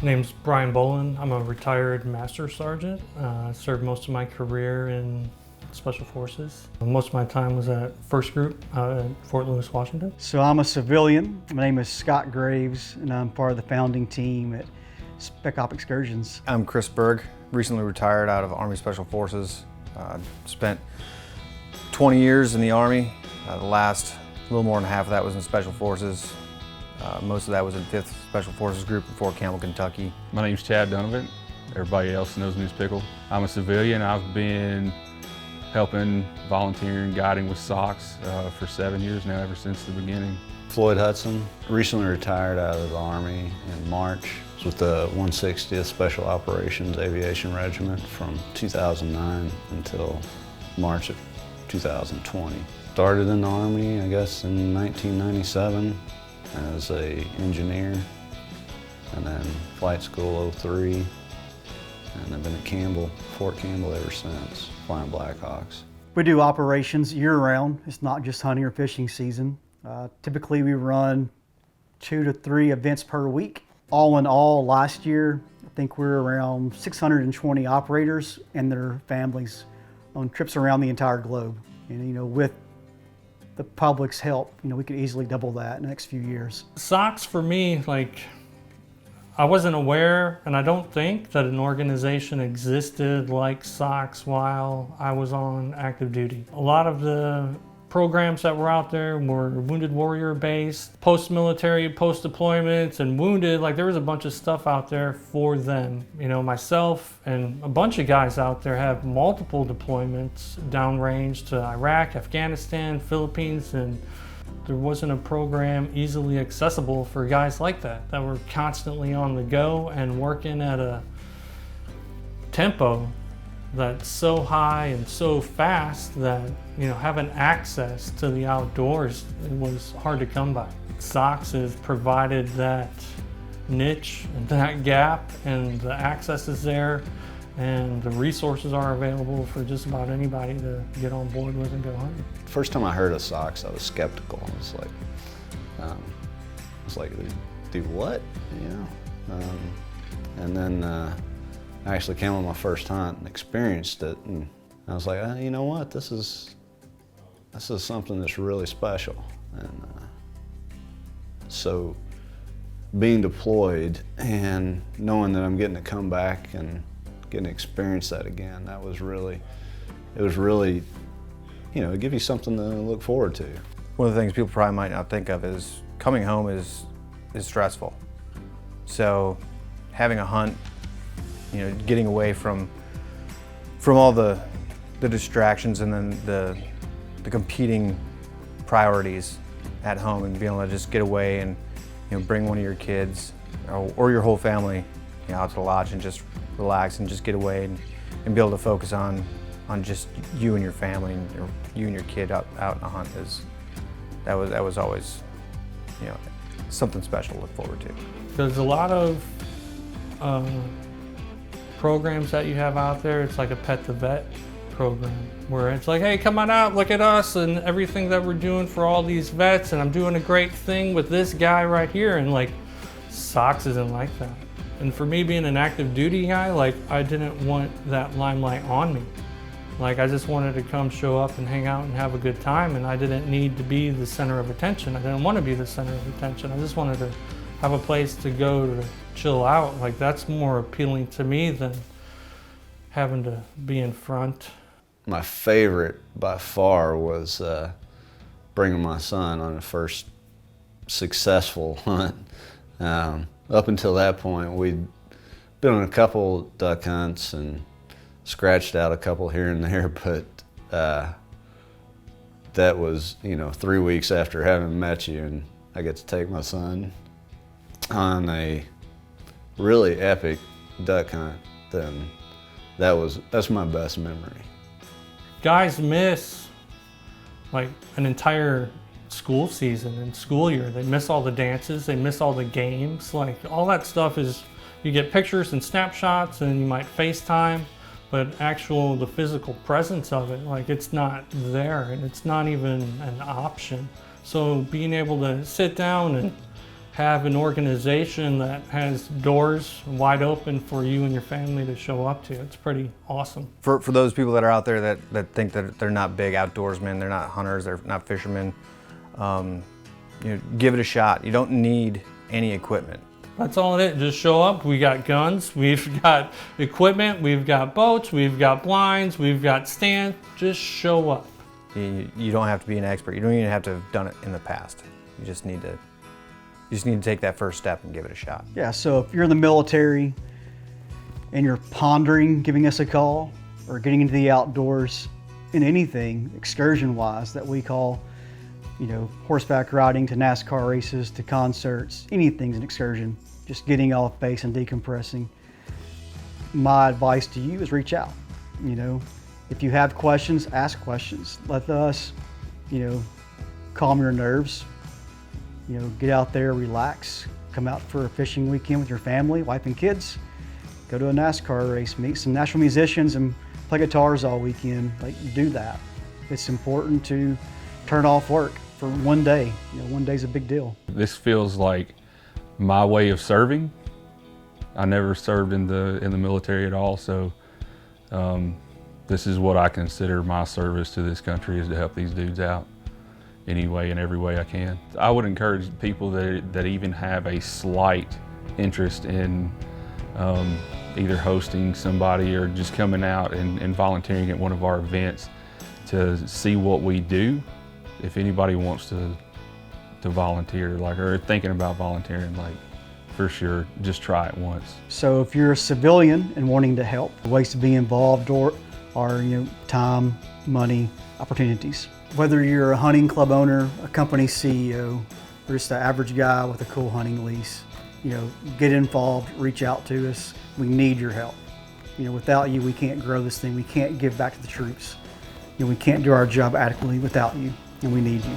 Name's Brian Bolin. I'm a retired Master Sergeant. Served most of my career in Special Forces. Most of my time was at First Group at Fort Lewis, Washington. So I'm a civilian. My name is Scott Graves, and I'm part of the founding team at Spec Op Excursions. I'm Chris Berg, recently retired out of Army Special Forces. Spent 20 years in the Army. The last little more than half of that was in Special Forces. Most of that was in 5th Special Forces Group in Fort Campbell, Kentucky. My name's Chad Donovan. Everybody else knows me as Pickle. I'm a civilian. I've been helping, volunteering, guiding with SOX for 7 years now, ever since the beginning. Floyd Hudson, recently retired out of the Army in March. Was with the 160th Special Operations Aviation Regiment from 2009 until March of 2020. Started in the Army, I guess, in 1997 as an engineer, and then flight school 03, and I've been at Fort Campbell ever since, flying Blackhawks. We do operations year-round. It's not just hunting or fishing season. Typically we run 2 to 3 events per week. All in all, last year, I think we're around 620 operators and their families on trips around the entire globe. And with the public's help, we could easily double that in the next few years. SOX for me, I wasn't aware, and I don't think that an organization existed like SOX while I was on active duty. A lot of the programs that were out there were wounded warrior based, post-military, post-deployments, and wounded. There was a bunch of stuff out there for them. Myself and a bunch of guys out there have multiple deployments downrange to Iraq, Afghanistan, Philippines, and there wasn't a program easily accessible for guys like that were constantly on the go and working at a tempo that's so high and so fast that having access to the outdoors, it was hard to come by. SOX has provided that niche and that gap, and the access is there, and the resources are available for just about anybody to get on board with and go hunting. First time I heard of SOX, I was skeptical. I was like, do what? And then I actually came on my first hunt and experienced it, and I was like, you know what? This is something that's really special. And so being deployed and knowing that I'm getting to come back and getting to experience that again, it was really, it gives you something to look forward to. One of the things people probably might not think of is coming home is stressful. So having a hunt, getting away from all the distractions and then the competing priorities at home, and being able to just get away and bring one of your kids or your whole family out to the lodge and just relax and just get away and be able to focus on just you and your family, or you and your kid out in a hunt that was always something special to look forward to. There's a lot of programs that you have out there. It's like a Pet the Vet program where it's like, hey, come on out, look at us and everything that we're doing for all these vets, and I'm doing a great thing with this guy right here, and SOX isn't like that. And for me, being an active duty guy, I didn't want that limelight on me. I just wanted to come show up and hang out and have a good time, and I didn't need to be the center of attention. I didn't want to be the center of attention. I just wanted to have a place to go to chill out. That's more appealing to me than having to be in front. My favorite by far was bringing my son on the first successful hunt. Up until that point, we'd been on a couple duck hunts and scratched out a couple here and there, but that was 3 weeks after having met you, and I get to take my son on a really epic duck hunt. Then that's my best memory. Guys miss an entire school season and school year. They miss all the dances, they miss all the games. All that stuff is, you get pictures and snapshots and you might FaceTime, but the physical presence of it, it's not there, and it's not even an option. So being able to sit down and have an organization that has doors wide open for you and your family to show up to. It's pretty awesome. For those people that are out there that think that they're not big outdoorsmen, they're not hunters, they're not fishermen, give it a shot. You don't need any equipment. That's all it is. Just show up. We got guns, we've got equipment, we've got boats, we've got blinds, we've got stands. Just show up. You don't have to be an expert. You don't even have to have done it in the past. You just need to take that first step and give it a shot. Yeah, so if you're in the military and you're pondering giving us a call or getting into the outdoors in anything excursion-wise that we call, horseback riding to NASCAR races to concerts, anything's an excursion, just getting off base and decompressing, my advice to you is reach out. If you have questions, ask questions. Let us, calm your nerves. Get out there, relax, come out for a fishing weekend with your family, wife and kids, go to a NASCAR race, meet some national musicians and play guitars all weekend. Do that. It's important to turn off work for one day. One day's a big deal. This feels like my way of serving. I never served in the military at all, so this is what I consider my service to this country, is to help these dudes out any way and every way I can. I would encourage people that even have a slight interest in either hosting somebody or just coming out and volunteering at one of our events to see what we do. If anybody wants to volunteer, or thinking about volunteering, for sure, just try it once. So if you're a civilian and wanting to help, the ways to be involved are time, money, opportunities. Whether you're a hunting club owner, a company CEO, or just an average guy with a cool hunting lease, get involved, reach out to us. We need your help. Without you, we can't grow this thing. We can't give back to the troops. We can't do our job adequately without you, and we need you.